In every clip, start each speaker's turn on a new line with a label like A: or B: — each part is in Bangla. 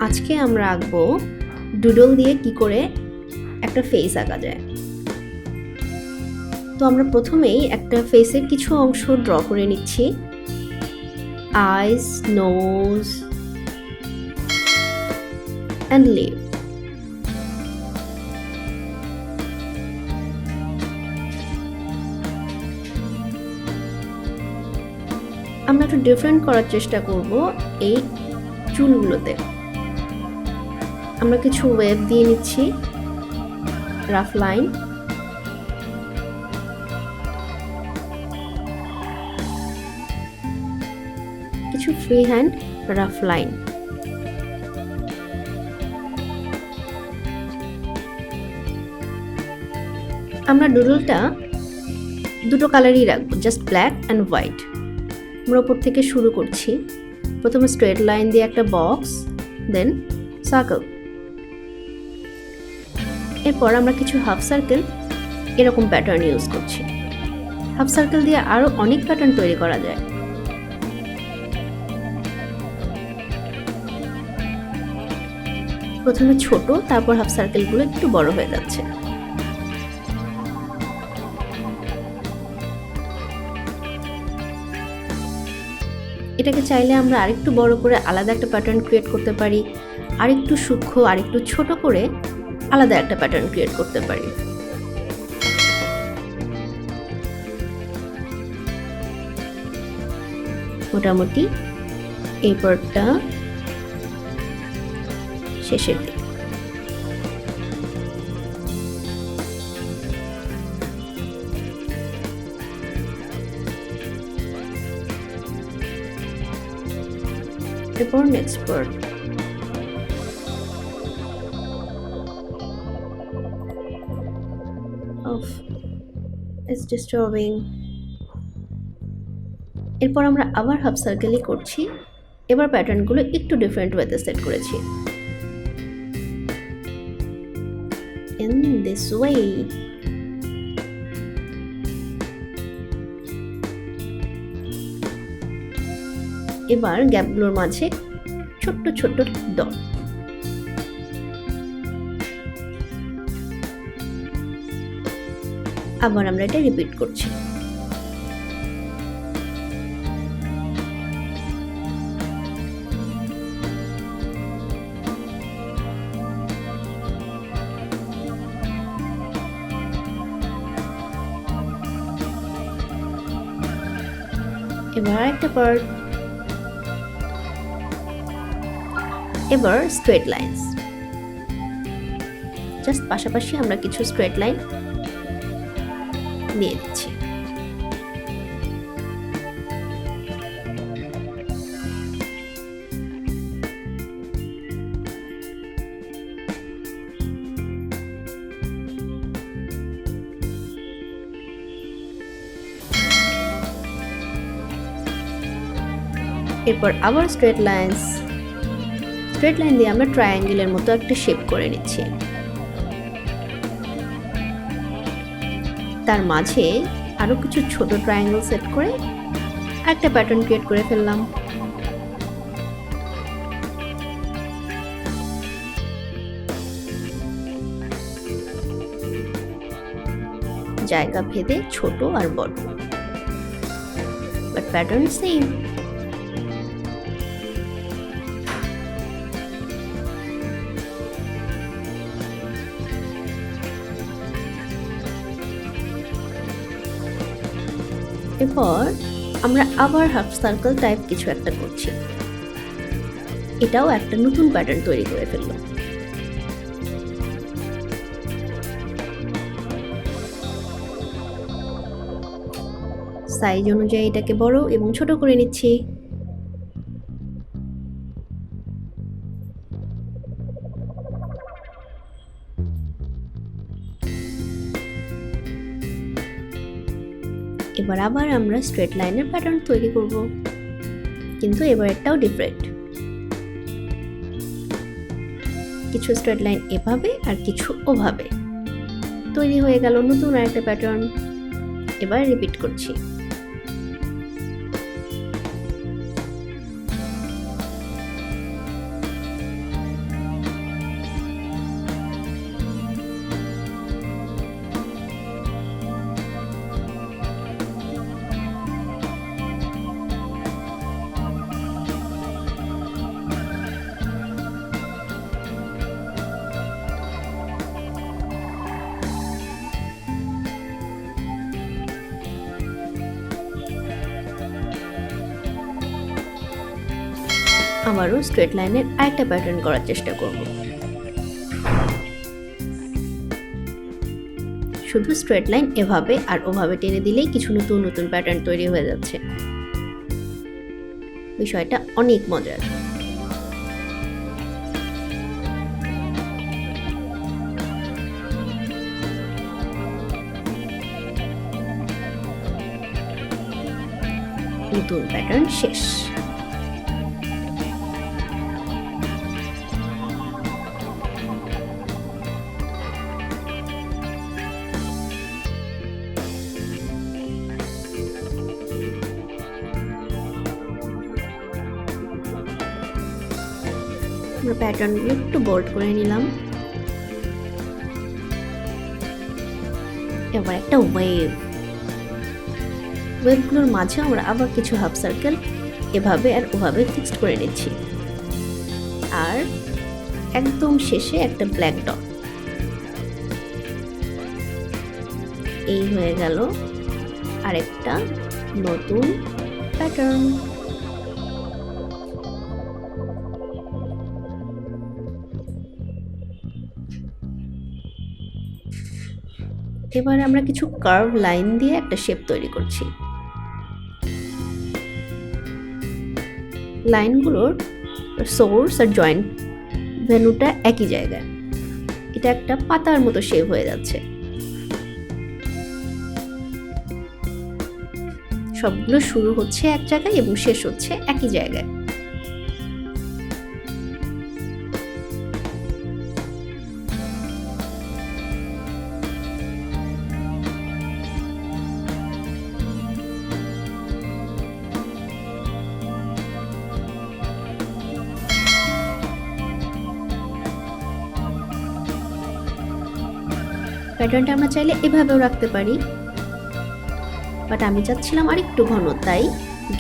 A: আজকে আমরা আঁকবো ডুডল দিয়ে কি করে একটা ফেস আঁকা যায়। তো আমরা প্রথমেই একটা ফেসের কিছু অংশ ড্র করে নিচ্ছি। আইস, নোজ অ্যান্ড লিপ। আমরা একটু ডিফারেন্ট করার চেষ্টা করব এই চুলগুলোতে। আমরা কিছু ওয়েভ দিয়ে নিচ্ছি, রাফ লাইন। কিছু ফ্রি হ্যান্ড রাফ লাইন। আমরা ডুডলটা দুটো কালারই রাখবো, জাস্ট ব্ল্যাক অ্যান্ড হোয়াইট। আমরা উপর থেকে শুরু করছি। প্রথমে স্ট্রেট লাইন দিয়ে একটা বক্স, দেন সার্কেল। এরপর আমরা কিছু হাফ সার্কেল এরকম প্যাটার্ন ইউজ করছি। হাফ সার্কেল দিয়ে আরো অনেক প্যাটার্ন তৈরি করা যায়। প্রথমে ছোট, তারপর হাফ সার্কেলগুলো একটু বড় হয়ে যাচ্ছে। এটাকে চাইলে আমরা আরেকটু বড় করে আলাদা একটা প্যাটার্ন ক্রিয়েট করতে পারি, আরেকটু সূক্ষ্ম আরেকটু ছোট করে আলাদা একটা প্যাটার্ন ক্রিয়েট করতে পারি। মোটামুটি এই পার্টটা শেষের দিকে। এরপর নেক্সট পার্ট। It's disturbing. এরপর আমরা আবার হাফ সার্কেলই করছি। এবার প্যাটার্নগুলো একটু ডিফারেন্ট ওয়েতে সেট করেছি। In this way. এবার গ্যাপগুলোর মাঝে ছোট্ট ছোট্ট ডট। আবার আমরা এটা রিপিট করছি। এবার একটা পার্ট। এবার স্ট্রেট লাইনস। জাস্ট পাশাপাশি আমরা কিছু স্ট্রেট লাইন দিয়ে দিচ্ছি। এরপর আবার স্ট্রেট লাইনস। স্ট্রেট লাইন দিয়ে আমরা ট্রায়াঙ্গেলের মতো একটা শেপ করে নিচ্ছি। তার মাঝে আরো কিছু ছোট ট্রায়াঙ্গেল সেট করে একটা প্যাটার্ন ক্রিয়েট করে ফেললাম। জায়গা ভেদে ছোট আর বড়, বাট প্যাটার্ন সেম। এরপর আমরা আবার হাফ সার্কেল টাইপ কিছু একটা করছি। এটাও একটা নতুন প্যাটার্ন তৈরি করে ফেললো। সাইজ অনুযায়ী এটাকে বড় এবং ছোট করে নিচ্ছি। এবার আবার আমরা স্ট্রেট লাইনের প্যাটার্ন তৈরি করব, কিন্তু এবার এটাও ডিফারেন্ট। কিছু স্ট্রেট লাইন এভাবে আর কিছু ওভাবে। তৈরি হয়ে গেল নতুন আরেকটা প্যাটার্ন। এবার রিপিট করছি। আবারও স্ট্রেট লাইনের আরেকটা প্যাটার্ন করার চেষ্টা করব। শুধু স্ট্রেট লাইন এভাবে আর ওভাবে টেনে দিলেই কিছু নতুন নতুন প্যাটার্ন তৈরি হয়ে যাচ্ছে। বিষয়টা অনেক মজার। নতুন প্যাটার্ন শেষ। আমরা প্যাটার্নগুলো একটু বোল্ড করে নিলাম। এবার একটা ওয়েভগুলোর মাঝে আমরা আবার কিছু হাফ সার্কেল এভাবে আর ওভাবে ফিক্সড করে নিচ্ছি। আর একদম শেষে একটা ব্ল্যাক ডট। এই হয়ে গেল আরেকটা নতুন প্যাটার্ন। এবার আমরা কিছু কার্ভ লাইন দিয়ে একটা শেপ তৈরি করছি। লাইনগুলোর সোর্স আর জয়েন্ট ভেন্যুটা একই জায়গায়। এটা একটা পাতার মতো শেপ হয়ে যাচ্ছে। সবগুলো শুরু হচ্ছে এক জায়গায় এবং শেষ হচ্ছে একই জায়গায়। প্যাটার্নটা আমরা চাইলে এভাবেও রাখতে পারি, বাট আমি চাচ্ছিলাম আর একটু ঘন, তাই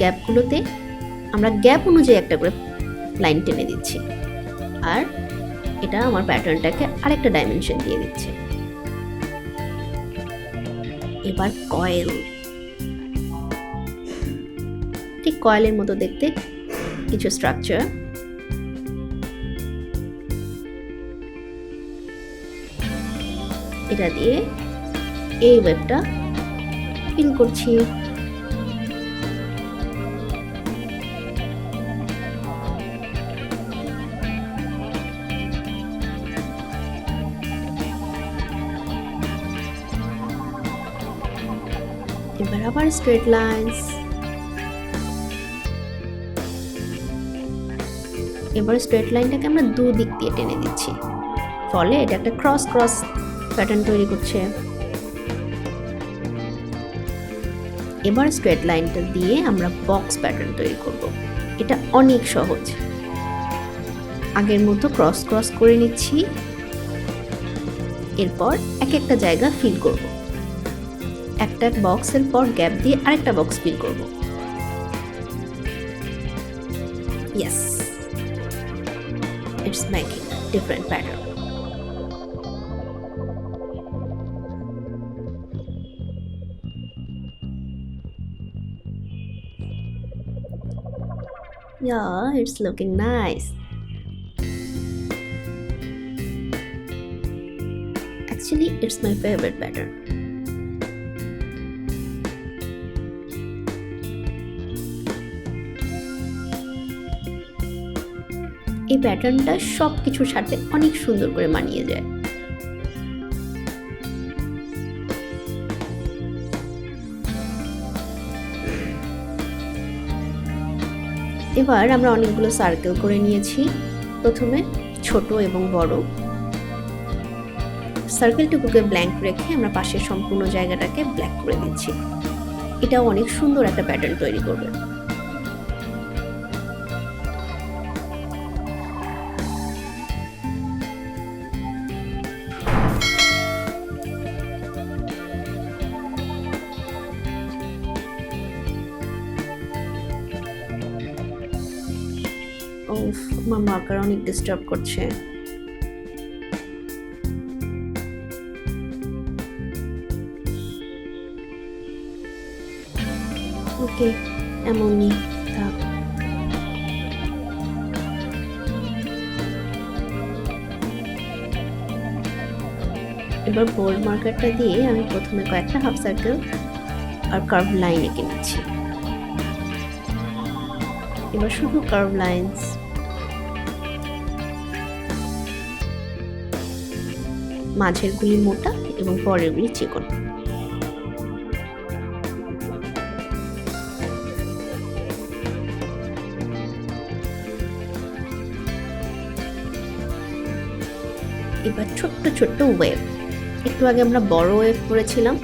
A: গ্যাপগুলোতে আমরা গ্যাপ অনুযায়ী একটা করে লাইন টেনে দিচ্ছি। আর এটা আমার প্যাটার্নটাকে আরেকটা ডাইমেনশন দিয়ে দিচ্ছে। এবার কয়েল, ঠিক কয়েলের মতো দেখতে কিছু স্ট্রাকচার। এটা দিয়ে এই ওয়েবটা ফিল করছি। এবার আবার স্ট্রেট লাইনস। এবার স্ট্রেট লাইনটাকে আমরা দুদিক দিয়ে টেনে দিচ্ছি, ফলে এটা একটা ক্রস ক্রস প্যাটার্ন তৈরি করছে। এবার স্ট্রেট লাইনটা দিয়ে আমরা বক্স প্যাটার্ন তৈরি করব। এটা অনেক সহজ। আগের মতো ক্রস ক্রস করে নিচ্ছি। এরপর এক একটা জায়গা ফিল করব। একটা বক্সের পর গ্যাপ দিয়ে আরেকটা বক্স ফিল করব। Yes, it's making a different pattern. Yeah, it's looking nice. Actually, it's my favorite pattern. এই প্যাটার্নটা সব কিছুর সাথে অনেক সুন্দর করে মানিয়ে যায়। এবার আমরা অনেকগুলো সার্কেল করে নিয়েছি। প্রথমে ছোট এবং বড় সার্কেলটুকুকে ব্ল্যাঙ্ক রেখে আমরা পাশের সম্পূর্ণ জায়গাটাকে ব্ল্যাক করে দিচ্ছি। এটাও অনেক সুন্দর একটা প্যাটার্ন তৈরি করবে। আমার মার্কার অনেক ডিস্টার্ব করছে। ওকে, এমনই থাক। এবার বোল্ড মার্কারটা দিয়ে আমি প্রথমে কয়েকটা হাফ সার্কেল আর কার্ভ লাইন এঁকে নিচ্ছি। এবার শুধু কার্ভ লাইন্স, মাঝেরগুলি মোটা এবং পরেরগুলি চিকন। এবার ছোট্ট ছোট্ট ওয়েভ, একটু আগে আমরা বড় ওয়েভ করেছিলাম,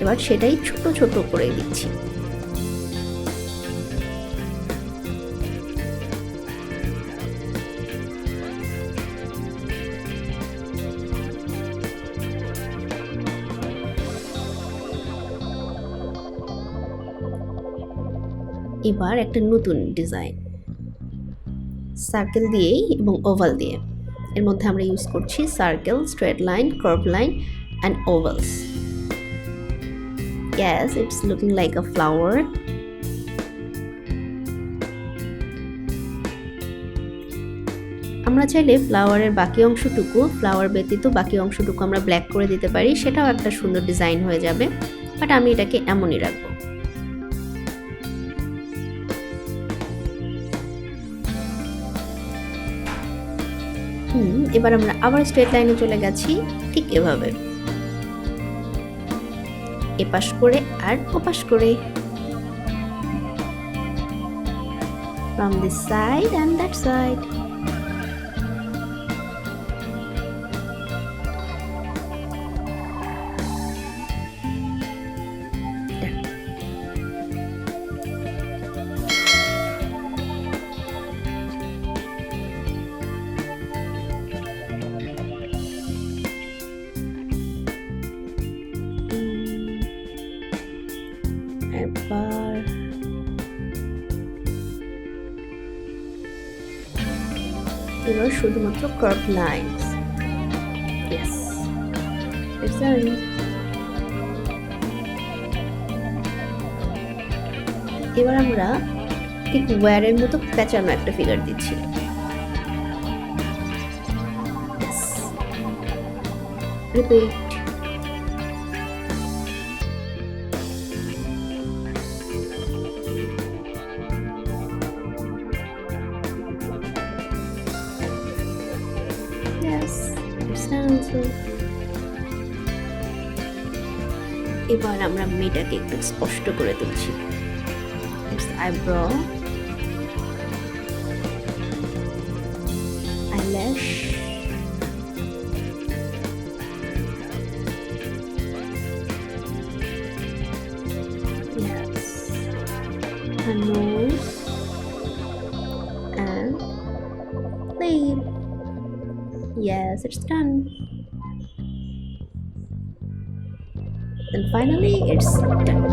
A: এবার সেটাই ছোট ছোট করে দিচ্ছি। এবার একটা নতুন ডিজাইন সার্কেল দিয়েই এবং ওভাল দিয়ে। এর মধ্যে আমরা ইউজ করছি circle, straight line, curve line and ovals. Yes, it's looking like a flower. আমরা চাইলে ফ্লাওয়ারের বাকি অংশটুকু, ফ্লাওয়ার ব্যতীত বাকি অংশটুকু আমরা ব্ল্যাক করে দিতে পারি, সেটাও একটা সুন্দর ডিজাইন হয়ে যাবে, বাট আমি এটাকে এমনই রাখবো। এবার আমরা আবার স্ট্রেট লাইনে চলে গেছি, ঠিক এভাবে এপাশ করে আর ওপাশ করে, from this side and that side. এবার শুধুমাত্র curve lines. Yes, it's done. এবার আমরা ঠিক ওয়্যারের মতো প্যাঁচানো একটা ফিগার দিচ্ছি। Yes, repeat. Yes, it's done also. এবার আমরা মেয়েটাকে একটু স্পষ্ট করে তুলছি। It's eyebrow, eyelash, yes, her nose and lip. Yes, it's done. And finally, it's done.